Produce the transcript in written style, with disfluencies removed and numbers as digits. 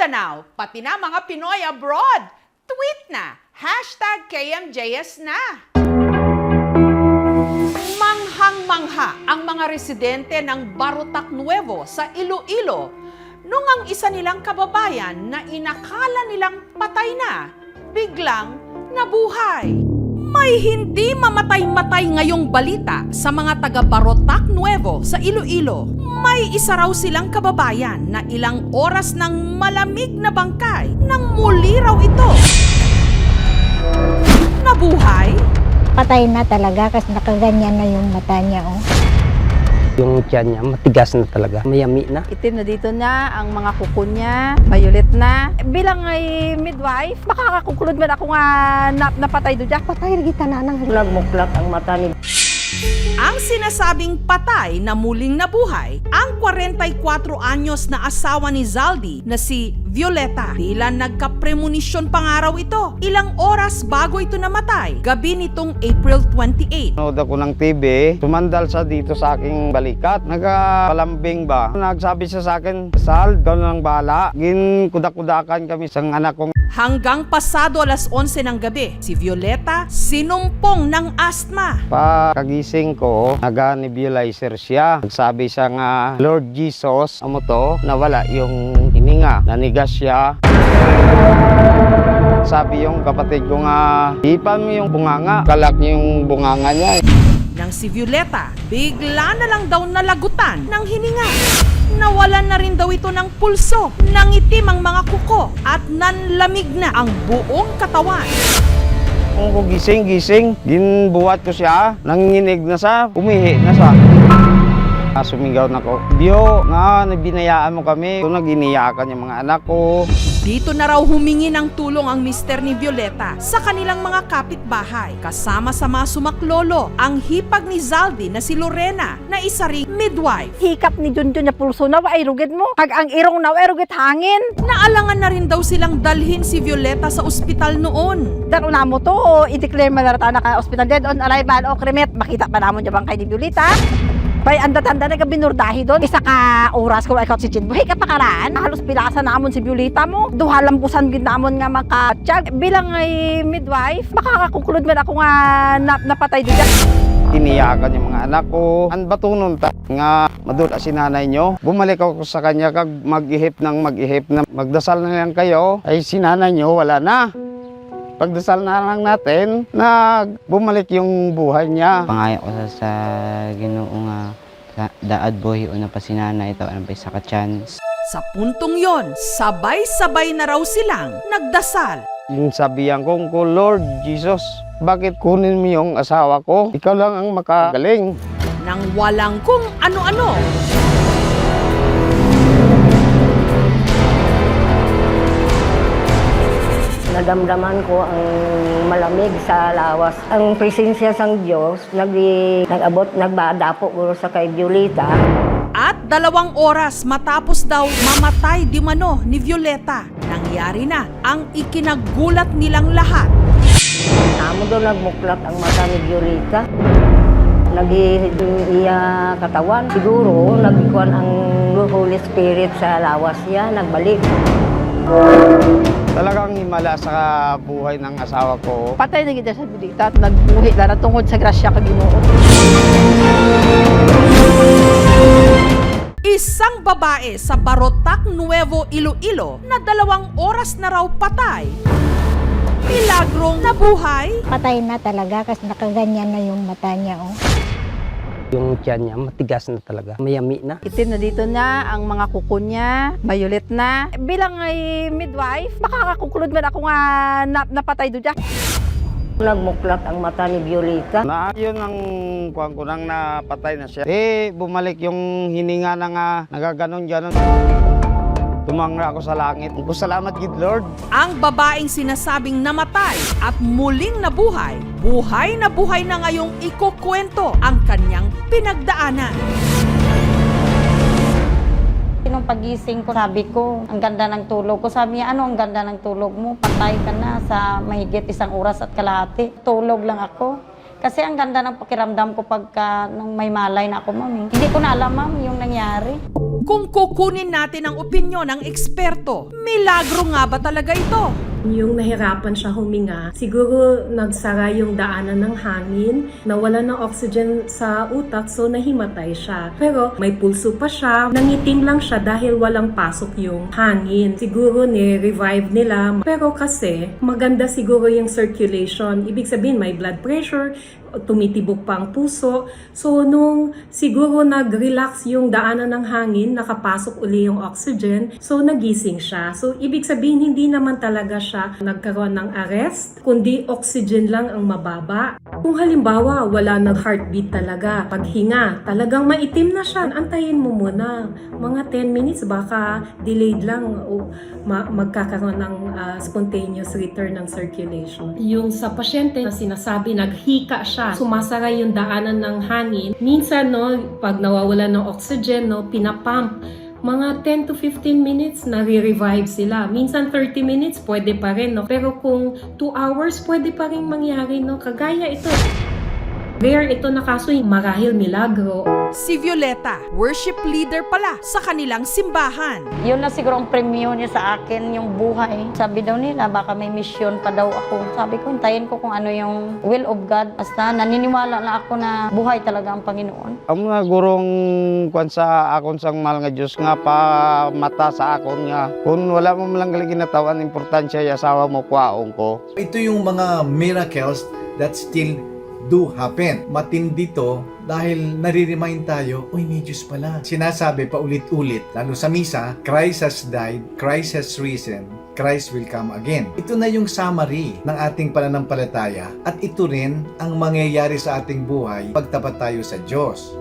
Mindanao, pati na mga Pinoy abroad. Tweet na, #KMJS na. Manghang-mangha ang mga residente ng Barotac Nuevo sa Iloilo nung ang isa nilang kababayan na inakala nilang patay na, biglang nabuhay. May hindi mamatay-matay ngayong balita sa mga taga Barotac Nuevo sa Iloilo. May isa raw silang kababayan na ilang oras ng malamig na bangkay nang muli raw ito nabuhay. Patay na talaga kasi nakaganyan na yung mata niya, oh. Yung tiyan niya, matigas na talaga. Mayami na. Itim na dito na, ang mga kuko niya, violet na. Bilang ay midwife, makakakukulod man ako nga napatay doon. Patay rin kita na nang Nagmuklak ang mata ni Ang sinasabing patay na muling nabuhay, ang 44 anyos na asawa ni Zaldi na si Violeta. Tila nagka-premonisyon pa nga raw ito. Ilang oras bago ito namatay, gabi nitong April 28. Nanood ako ng TV, tumandal siya dito sa aking balikat. Nagpalambing ba? Nagsabi siya sa akin, Sal, ikaw na lang bahala. Kudak-kudakan kami sa anak kong. Hanggang pasado alas 11 ng gabi, si Violeta sinumpong ng asthma. Pagkagising ko, nag-nebulizer siya. Nagsabi siya nga, Lord Jesus, amo to, nawala yung hininga. Nanigas siya. Sabi yung kapatid ko nga, ipan mo yung bunganga. Kalak niya yung bunganga niya. Nang si Violeta, bigla na lang daw nalagutan ng hininga. Nawalan na rin daw ito ng pulso, nangitim ang mga kuko at nanlamig na ang buong katawan. Kung ko gising, ginbuhat ko siya, nanginginig na siya, umihi na siya. Sumigaw na ko, Dio, nga, binayaan mo kami. Ito, nag-iniyakan yung mga anak ko. Dito na raw humingi ng tulong ang mister ni Violeta sa kanilang mga kapitbahay. Kasama sa mga sumaklolo, ang hipag ni Zaldi na si Lorena na isa ring midwife. Hikap ni Junjun na pulso na, ay rugid mo. Pag ang irong na, ay rugid hangin. Naalangan na rin daw silang dalhin si Violeta sa ospital noon. Dan una mo to, i-declare malarata na ka hospital dead on arrival o krimet. Makita pa namon dyan kay ni Violeta. Bay, anda-tanda na ka binurdahi doon. Isa ka oras ko ay si Chin. Buhay ka pa karaan. Halos pilasa namon si Violeta mo. Duha lampusan gid namon nga makatsyag. Bilang ay midwife, makakakukulod man ako nga napatay doon. Iniyakan yung mga anak ko. Ang batunon ta nga madula si nanay nyo. Bumalik ako sa kanya kag mag-ihip na magdasal na lang kayo. Ay si nanay nyo wala na. Pagdasal na lang natin na bumalik yung buhay niya. Pangayo ko sa Ginoo nga daad buhi una pa si nanay ito ano pa isa ka chance. Sa puntong yon, sabay-sabay na raw silang nagdasal. Yung sabihan ko, Lord Jesus, bakit kunin mo yung asawa ko? Ikaw lang ang makagaling. Nang walang kung ano-ano. Nadamdaman ko ang malamig sa lawas. Ang presensya ng Diyos, nag-abot, nagbadapo ko sa kay Violeta. At 2 oras matapos daw mamatay di mano ni Violeta, nangyari na ang ikinagulat nilang lahat. Amo daw nagmuklak ang mata ni Violeta. Nag-iya katawan. Siguro, nagkuhan ang Holy Spirit sa lawas niya, nagbalik. Talagang himala sa buhay ng asawa ko. Patay na gid sa Violeta at nagbuhi na tungod sa grasya ka Ginoo. Isang babae sa Barotac Nuevo, Iloilo na 2 oras na raw patay. Milagrong nabuhay. patay na talaga kasi nakaganyan na yung mata niya, oh. Yung tiyan niya, matigas na talaga. Mayami na. Itim na dito na, ang mga kuko niya, violet na. Bilang ay midwife, makakakukulod man ako nga napatay doon. Nagmuklak ang mata ni Violeta. Na yun ang kuhan ko nang napatay na siya. Bumalik yung hininga na nga nagaganon-ganon. Tumanga ako sa langit. Salamat gid Lord. Ang babaeng sinasabing namatay at muling nabuhay, buhay na ngayong ikukwento ang kanyang pinagdaanan. Nung pagising ko, sabi ko, ang ganda ng tulog ko. Sabi niya, ano ang ganda ng tulog mo? Patay ka na sa mahigit 1 oras at kalahati. Tulog lang ako. Kasi ang ganda ng pakiramdam ko pagka nung may malay na ako, ma'am. Hindi ko na alam, ma'am, yung nangyari. nangyari. Kung kukunin natin ang opinyon ng eksperto, milagro nga ba talaga ito? Yung nahirapan siya huminga, siguro nagsara yung daanan ng hangin, nawala ng oxygen sa utak, so nahimatay siya. Pero may pulso pa siya, nangitim lang siya dahil walang pasok yung hangin. Siguro ni-revive nila, pero kasi maganda siguro yung circulation. Ibig sabihin may blood pressure, tumitibok pa ang puso. So nung siguro nag-relax yung daanan ng hangin, nakapasok uli yung oxygen, so nagising siya. So ibig sabihin hindi naman talaga siya nagkaroon ng arrest, kundi oxygen lang ang mababa. Kung halimbawa wala nag-heartbeat talaga, paghinga, talagang maitim na siya, antayin mo muna. Mga 10 minutes, baka delayed lang o magkakaroon ng spontaneous return ng circulation. Yung sa pasyente na sinasabi, naghika siya, sumasara yung daanan ng hangin. Minsan, no, pag nawawala ng oxygen, no, pinapump. Mga 10 to 15 minutes, nare-revive sila. Minsan 30 minutes, pwede pa rin. No? Pero kung 2 hours, pwede pa rin mangyari. No? Kagaya ito. Rare ito na kaso, marahil milagro. Si Violeta, worship leader pala sa kanilang simbahan. Yun na siguro ang premyo niya sa akin, yung buhay. Sabi daw nila, baka may mission pa daw ako. Sabi ko, hintayin ko kung ano yung will of God. Basta naniniwala na ako na buhay talaga ang Panginoon. Ang mga gurong kwan sa akon sang mahal nga Diyos nga pa mata sa akon nga. Kung wala mo lang galing ginatawan, importansya yung asawa mo kwaong ko. Ito yung mga miracles that still do happen. Matindi to dahil nare-remind tayo, uy, may Diyos pala. Sinasabi pa ulit-ulit, lalo sa misa, Christ has died, Christ has risen, Christ will come again. Ito na yung summary ng ating pananampalataya at ito rin ang mangyayari sa ating buhay pagtapat tayo sa Diyos.